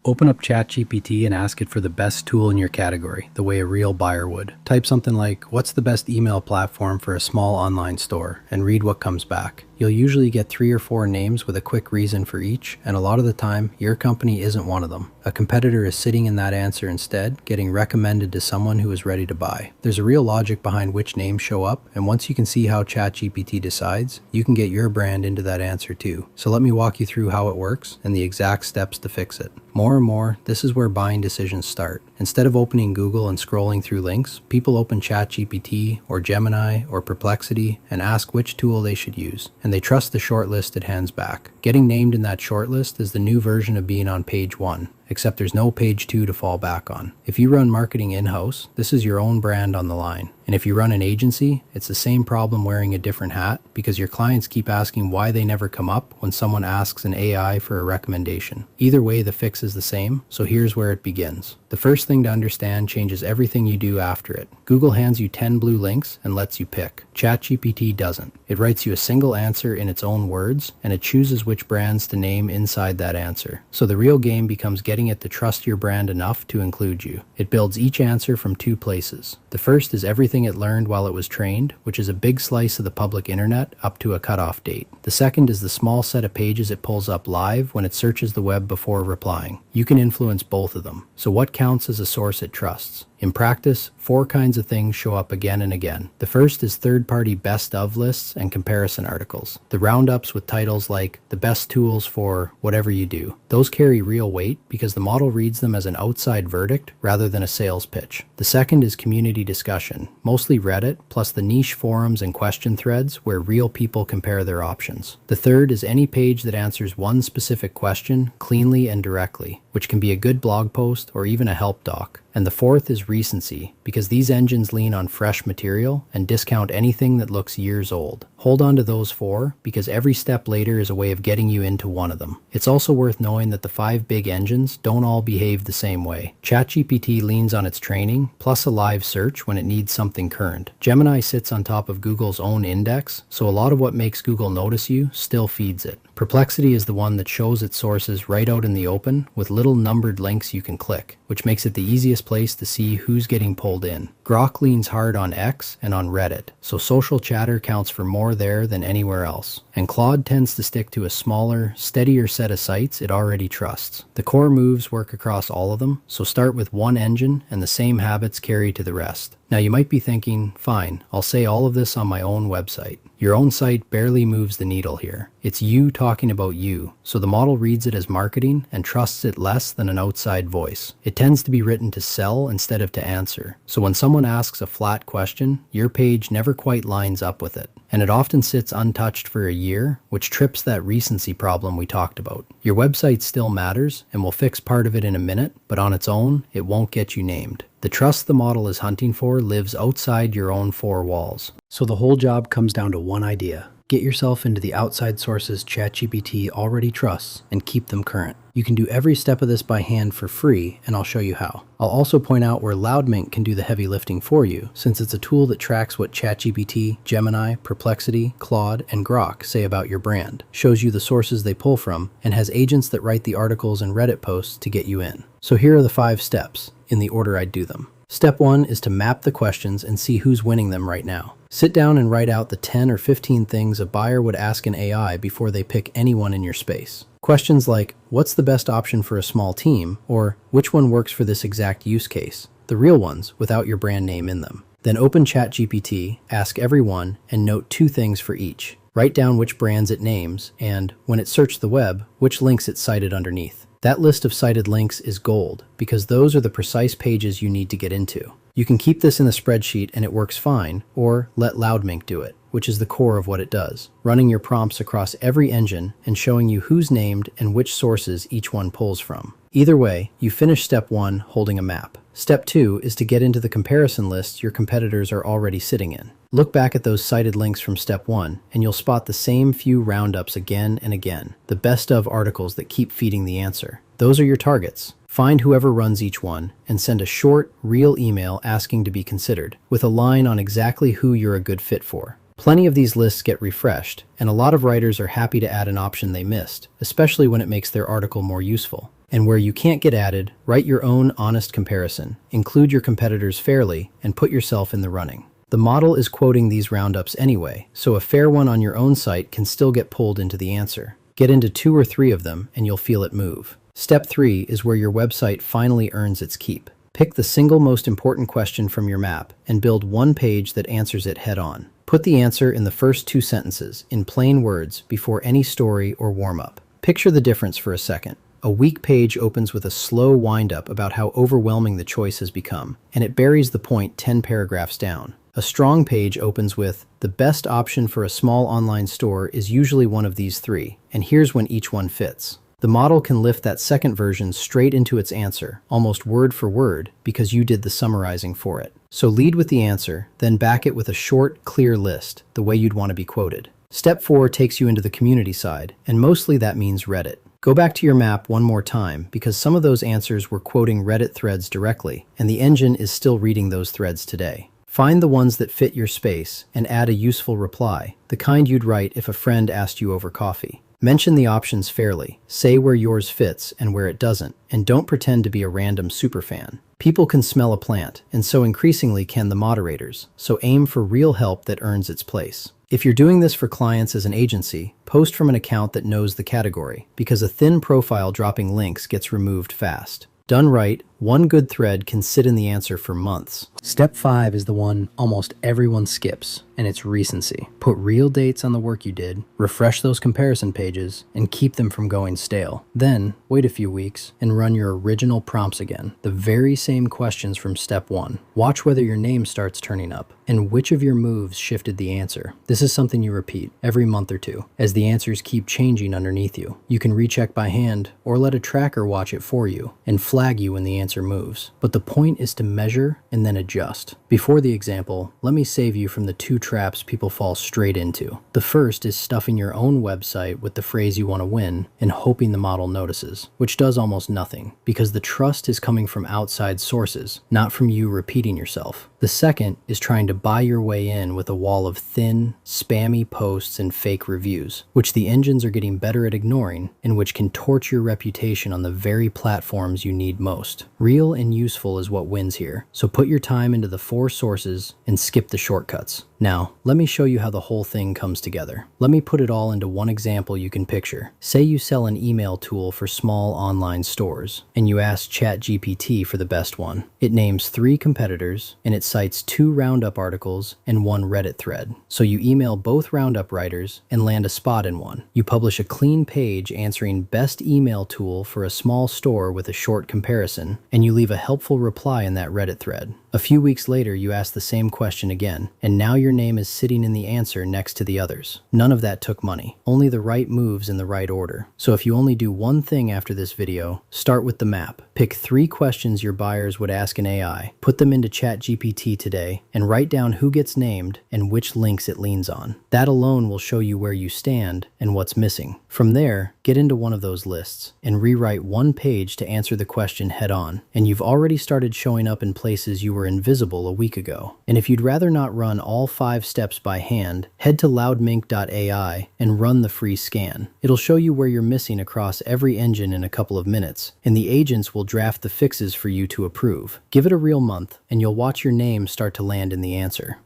Open up ChatGPT and ask it for the best tool in your category, the way a real buyer would. Type something like, "What's the best email platform for a small online store?" and read what comes back. You'll usually get 3 or 4 names with a quick reason for each, and a lot of the time, your company isn't one of them. A competitor is sitting in that answer instead, getting recommended to someone who is ready to buy. There's a real logic behind which names show up, and once you can see how ChatGPT decides, you can get your brand into that answer too. So let me walk you through how it works and the exact steps to fix it. More and more, this is where buying decisions start. Instead of opening Google and scrolling through links, people open ChatGPT or Gemini or Perplexity and ask which tool they should use, and they trust the shortlist it hands back. Getting named in that shortlist is the new version of being on page 1, except there's no page 2 to fall back on. If you run marketing in-house, this is your own brand on the line. And if you run an agency, it's the same problem wearing a different hat, because your clients keep asking why they never come up when someone asks an AI for a recommendation. Either way, the fix is the same, so here's where it begins. The first thing to understand changes everything you do after it. Google hands you 10 blue links and lets you pick. ChatGPT doesn't. It writes you a single answer in its own words, and it chooses which brands to name inside that answer. So the real game becomes getting it to trust your brand enough to include you. It builds each answer from 2 places. The first is everything it learned while it was trained, which is a big slice of the public internet up to a cutoff date. The second is the small set of pages it pulls up live when it searches the web before replying. You can influence both of them. So what counts as a source it trusts? In practice, 4 kinds of things show up again and again. The first is third-party best-of lists and comparison articles. The roundups with titles like "the best tools for whatever you do." Those carry real weight because the model reads them as an outside verdict rather than a sales pitch. The second is community discussion, mostly Reddit, plus the niche forums and question threads where real people compare their options. The third is any page that answers one specific question cleanly and directly, which can be a good blog post or even a help doc. And the fourth is recency, because these engines lean on fresh material and discount anything that looks years old. Hold on to those 4, because every step later is a way of getting you into one of them. It's also worth knowing that the 5 big engines don't all behave the same way. ChatGPT leans on its training, plus a live search when it needs something current. Gemini sits on top of Google's own index, so a lot of what makes Google notice you still feeds it. Perplexity is the one that shows its sources right out in the open with little numbered links you can click, which makes it the easiest place to see who's getting pulled in. Grok leans hard on X and on Reddit, so social chatter counts for more there than anywhere else. And Claude tends to stick to a smaller, steadier set of sites it already trusts. The core moves work across all of them, so start with one engine and the same habits carry to the rest. Now you might be thinking, fine, I'll say all of this on my own website. Your own site barely moves the needle here. It's you talking about you, so the model reads it as marketing and trusts it less than an outside voice. It tends to be written to sell instead of to answer. So when someone asks a flat question, your page never quite lines up with it. And it often sits untouched for a year, which trips that recency problem we talked about. Your website still matters, and we'll fix part of it in a minute, but on its own, it won't get you named. The trust the model is hunting for lives outside your own 4 walls. So the whole job comes down to one idea. Get yourself into the outside sources ChatGPT already trusts and keep them current. You can do every step of this by hand for free, and I'll show you how. I'll also point out where Loudmink can do the heavy lifting for you, since it's a tool that tracks what ChatGPT, Gemini, Perplexity, Claude, and Grok say about your brand, shows you the sources they pull from, and has agents that write the articles and Reddit posts to get you in. So here are the 5 steps, in the order I'd do them. Step 1 is to map the questions and see who's winning them right now. Sit down and write out the 10 or 15 things a buyer would ask an AI before they pick anyone in your space. Questions like, what's the best option for a small team? Or, which one works for this exact use case? The real ones, without your brand name in them. Then open ChatGPT, ask everyone, and note 2 things for each. Write down which brands it names, and, when it searched the web, which links it cited underneath. That list of cited links is gold, because those are the precise pages you need to get into. You can keep this in the spreadsheet and it works fine, or let Loudmink do it, which is the core of what it does, running your prompts across every engine and showing you who's named and which sources each one pulls from. Either way, you finish step 1 holding a map. Step 2 is to get into the comparison lists your competitors are already sitting in. Look back at those cited links from step 1, and you'll spot the same few roundups again and again, the best of articles that keep feeding the answer. Those are your targets. Find whoever runs each one, and send a short, real email asking to be considered, with a line on exactly who you're a good fit for. Plenty of these lists get refreshed, and a lot of writers are happy to add an option they missed, especially when it makes their article more useful. And where you can't get added, write your own honest comparison, include your competitors fairly, and put yourself in the running. The model is quoting these roundups anyway, so a fair one on your own site can still get pulled into the answer. Get into 2 or 3 of them and you'll feel it move. Step 3 is where your website finally earns its keep. Pick the single most important question from your map and build one page that answers it head on. Put the answer in the first 2 sentences, in plain words, before any story or warm-up. Picture the difference for a second. A weak page opens with a slow wind-up about how overwhelming the choice has become, and it buries the point 10 paragraphs down. A strong page opens with, the best option for a small online store is usually one of these 3, and here's when each one fits. The model can lift that second version straight into its answer, almost word for word, because you did the summarizing for it. So lead with the answer, then back it with a short, clear list, the way you'd want to be quoted. Step 4 takes you into the community side, and mostly that means Reddit. Go back to your map one more time, because some of those answers were quoting Reddit threads directly, and the engine is still reading those threads today. Find the ones that fit your space and add a useful reply, the kind you'd write if a friend asked you over coffee. Mention the options fairly, say where yours fits and where it doesn't, and don't pretend to be a random superfan. People can smell a plant, and so increasingly can the moderators, so aim for real help that earns its place. If you're doing this for clients as an agency, post from an account that knows the category, because a thin profile dropping links gets removed fast. Done right, one good thread can sit in the answer for months. Step 5 is the one almost everyone skips, and it's recency. Put real dates on the work you did, refresh those comparison pages, and keep them from going stale. Then, wait a few weeks and run your original prompts again, the very same questions from step 1. Watch whether your name starts turning up, and which of your moves shifted the answer. This is something you repeat every month or 2, as the answers keep changing underneath you. You can recheck by hand, or let a tracker watch it for you, and flag you when the answer moves. But the point is to measure and then adjust. Before the example, let me save you from the 2 traps people fall straight into. The first is stuffing your own website with the phrase you want to win and hoping the model notices, which does almost nothing, because the trust is coming from outside sources, not from you repeating yourself. The second is trying to buy your way in with a wall of thin, spammy posts and fake reviews, which the engines are getting better at ignoring and which can torch your reputation on the very platforms you need most. Real and useful is what wins here, so put your time into the 4 sources and skip the shortcuts. Now, let me show you how the whole thing comes together. Let me put it all into one example you can picture. Say you sell an email tool for small online stores, and you ask ChatGPT for the best one. It names 3 competitors, and it cites 2 roundup articles and 1 Reddit thread. So you email both roundup writers and land a spot in one. You publish a clean page answering best email tool for a small store with a short comparison, and you leave a helpful reply in that Reddit thread. A few weeks later, you ask the same question again, and now your name is sitting in the answer next to the others. None of that took money, only the right moves in the right order. So if you only do one thing after this video, start with the map. Pick 3 questions your buyers would ask an AI, put them into ChatGPT today, and write down who gets named and which links it leans on. That alone will show you where you stand and what's missing. From there, get into one of those lists and rewrite one page to answer the question head on, and you've already started showing up in places you were invisible a week ago. And if you'd rather not run all 5 steps by hand, head to loudmink.ai and run the free scan. It'll show you where you're missing across every engine in a couple of minutes, and the agents will draft the fixes for you to approve. Give it a real month, and you'll watch your name start to land in the answer.